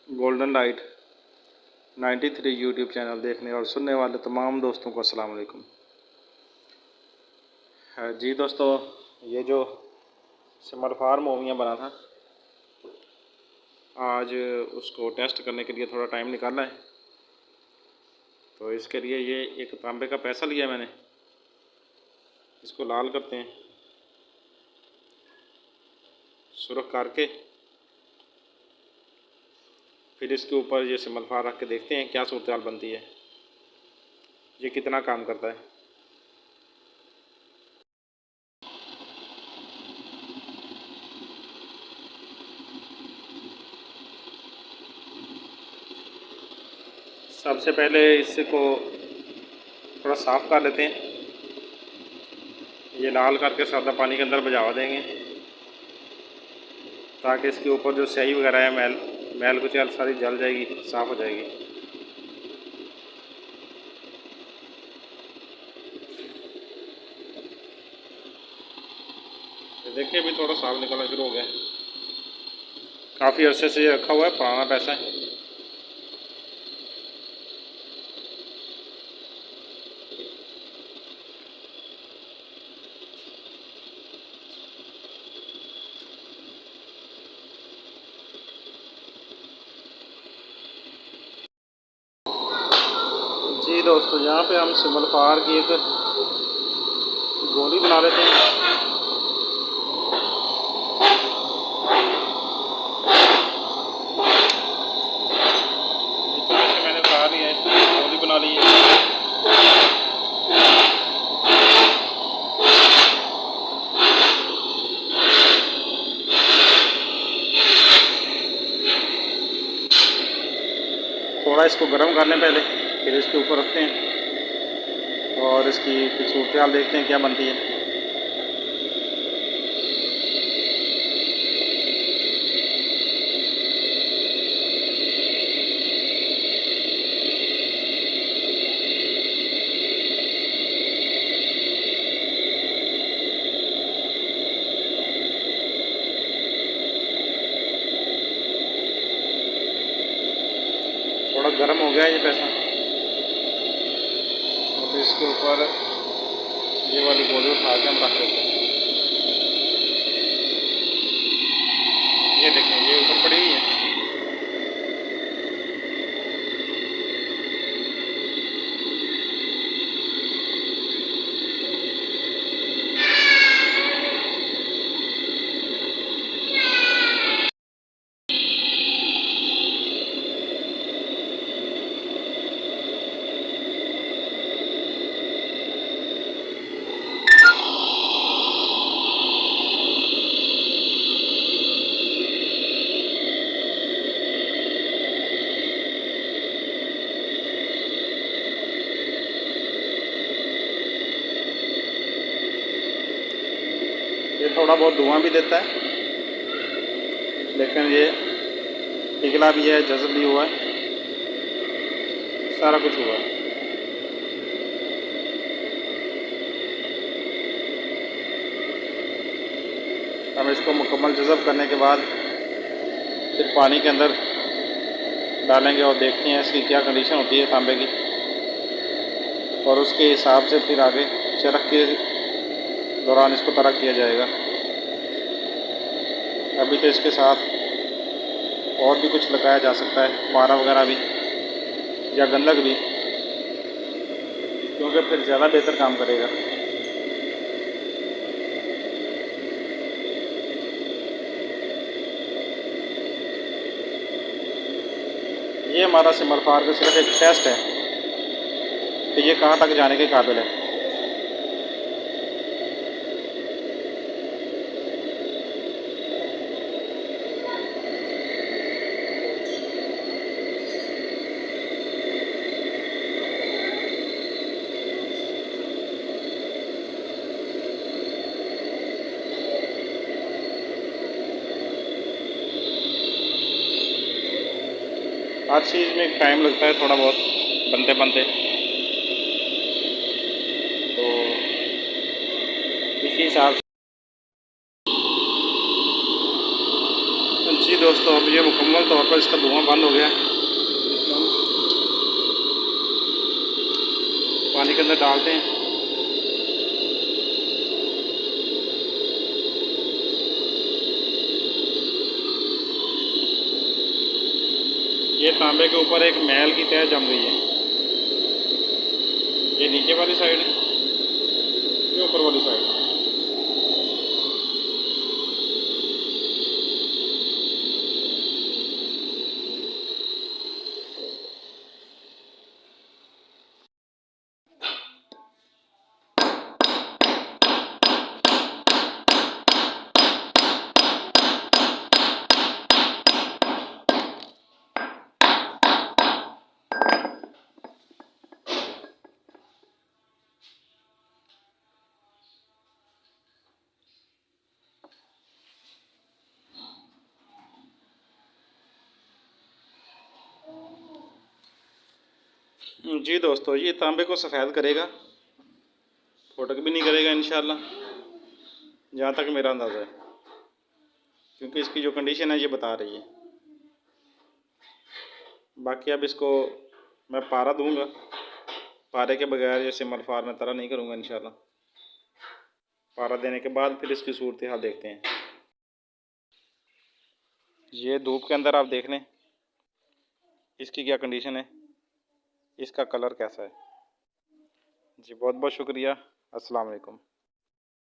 Golden light 93 YouTube channel देखने और सुनने वाले तमाम दोस्तों को अस्सलाम वालेकुम। जी दोस्तों, ये जो सिमर फार्म मोमिया बना था, आज उसको टेस्ट करने के लिए थोड़ा टाइम निकाला है। तो इसके लिए ये एक तांबे का पैसा लिया मैंने, इसको लाल करते हैं सुरख करके। फिर इसके ऊपर ये सिमर फार रख के देखते हैं क्या सूरत हाल बनती है, ये कितना काम करता है। सबसे पहले इसको थोड़ा साफ़ कर लेते हैं, ये लाल करके सादा पानी के अंदर भिजवा देंगे ताकि इसके ऊपर जो स्याही वगैरह है, मैल कुचैल सारी जल जाएगी, साफ़ हो जाएगी। देखिए अभी थोड़ा साफ निकलना शुरू हो गया, काफ़ी अरसे से ये रखा हुआ है, पुराना पैसा है। जी दोस्तों, यहाँ पे हम सिमर फार की एक गोली बना लेते हैं। इस मैंने उतार लिया, इसकी गोली बना ली है। थोड़ा इसको गर्म कर लें पहले, फिर इसके ऊपर रखते हैं और इसकी फिर सूरत हाल देखते हैं क्या बनती है। थोड़ा गर्म हो गया ये पैसा, तो इसके ऊपर ये वाली गोली उठा के हम रख देते हैं। ये देखें, ये ऊपर पड़ी हुई है। ये थोड़ा बहुत धुआं भी देता है, लेकिन ये पिघला भी है, जज़ब भी हुआ है, सारा कुछ हुआ है। हम इसको मुकम्मल जज़ब करने के बाद फिर पानी के अंदर डालेंगे और देखते हैं इसकी क्या कंडीशन होती है तांबे की, और उसके हिसाब से फिर आगे चरख के दौरान इसको तरक किया जाएगा। अभी तो इसके साथ और भी कुछ लगाया जा सकता है, मारा वगैरह भी या गंधक भी, क्योंकि फिर ज़्यादा बेहतर काम करेगा। ये हमारा सिमर फार का सिर्फ एक टेस्ट है कि ये कहाँ तक जाने के काबिल है। हर चीज़ में टाइम लगता है थोड़ा बहुत बनते बनते, तो इसी हिसाब से। जी दोस्तों, अब ये मुकम्मल तौर पर इसका धुआं बंद हो गया। पानी के अंदर डालते हैं। ये तांबे के ऊपर एक मैल की तह जम गई है। ये नीचे वाली साइड है, ये ऊपर वाली साइड है। जी दोस्तों, ये तांबे को सफ़ेद करेगा, फुटक भी नहीं करेगा इंशाल्लाह, जहाँ तक मेरा अंदाज़ा है, क्योंकि इसकी जो कंडीशन है ये बता रही है। बाकी अब इसको मैं पारा दूंगा, पारे के बगैर ये सिमल फार में तरह नहीं करूँगा इंशाल्लाह। पारा देने के बाद फिर इसकी सूरत हाल देखते हैं। ये धूप के अंदर आप देख लें इसकी क्या कंडीशन है, इसका कलर कैसा है। जी बहुत बहुत शुक्रिया। अस्सलाम वालेकुम।